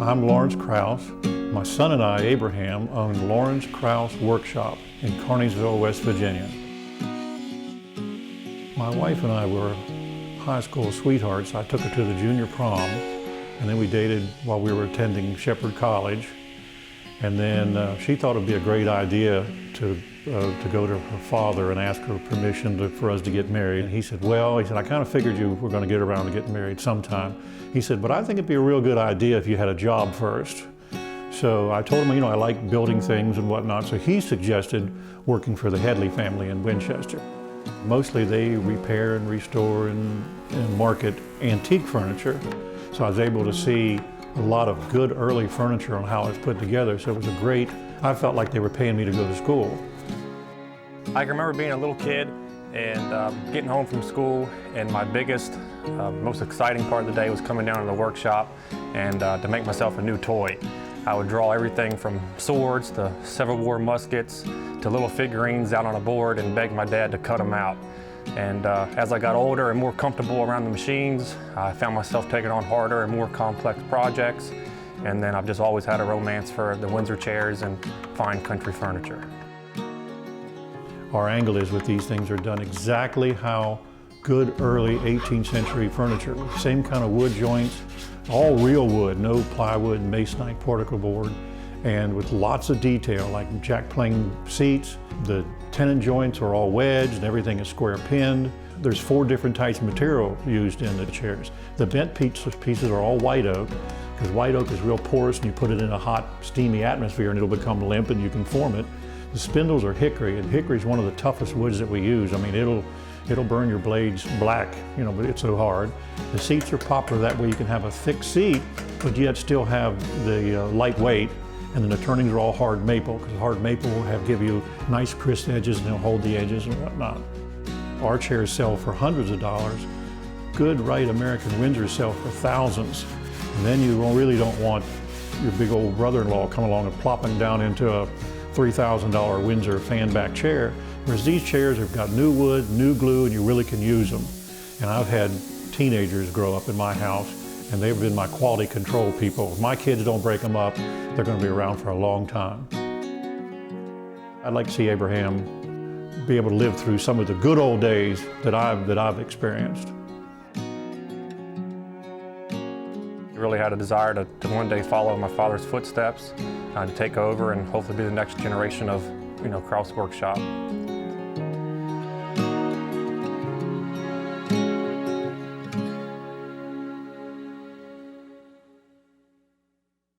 I'm Lawrence Crouse. My son and I, Abraham, own Lawrence Crouse Workshop in Kearneysville, West Virginia. My wife and I were high school sweethearts. I took her to the junior prom, and then we dated while we were attending Shepherd College. And then she thought it'd be a great idea to go to her father and ask her permission for us to get married. And he said, I kind of figured you were going to get around to getting married sometime. He said, but I think it'd be a real good idea if you had a job first. So I told him, I like building things and whatnot. So he suggested working for the Headley family in Winchester. Mostly they repair and restore and market antique furniture. So I was able to see a lot of good early furniture on how it's put together. So it was I felt like they were paying me to go to school. I can remember being a little kid and getting home from school, and my biggest, most exciting part of the day was coming down to the workshop and to make myself a new toy. I would draw everything from swords to Civil War muskets to little figurines out on a board and beg my dad to cut them out. And as I got older and more comfortable around the machines, I found myself taking on harder and more complex projects. And then I've just always had a romance for the Windsor chairs and fine country furniture. Our angle is with these things are done exactly how good early 18th century furniture, same kind of wood joints, all real wood, no plywood, masonite, particle board, and with lots of detail, like jack plane seats. The tenon joints are all wedged and everything is square pinned. There's 4 different types of material used in the chairs. The bent pieces are all white oak, because white oak is real porous and you put it in a hot, steamy atmosphere and it'll become limp and you can form it. The spindles are hickory, and hickory is one of the toughest woods that we use. I mean, it'll burn your blades black, but it's so hard. The seats are poplar, that way you can have a thick seat, but yet still have the light weight. And then the turnings are all hard maple, because hard maple will give you nice crisp edges and they'll hold the edges and whatnot. Our chairs sell for hundreds of dollars. Good, right American Windsors sell for thousands. And then you really don't want your big old brother-in-law coming along and plopping down into a $3,000 Windsor fan back chair, whereas these chairs have got new wood, new glue, and you really can use them. And I've had teenagers grow up in my house, and they've been my quality control people. If my kids don't break them up, they're going to be around for a long time. I'd like to see Abraham be able to live through some of the good old days that I've experienced. I really had a desire to one day follow my father's footsteps, to take over and hopefully be the next generation of Crouse Workshop.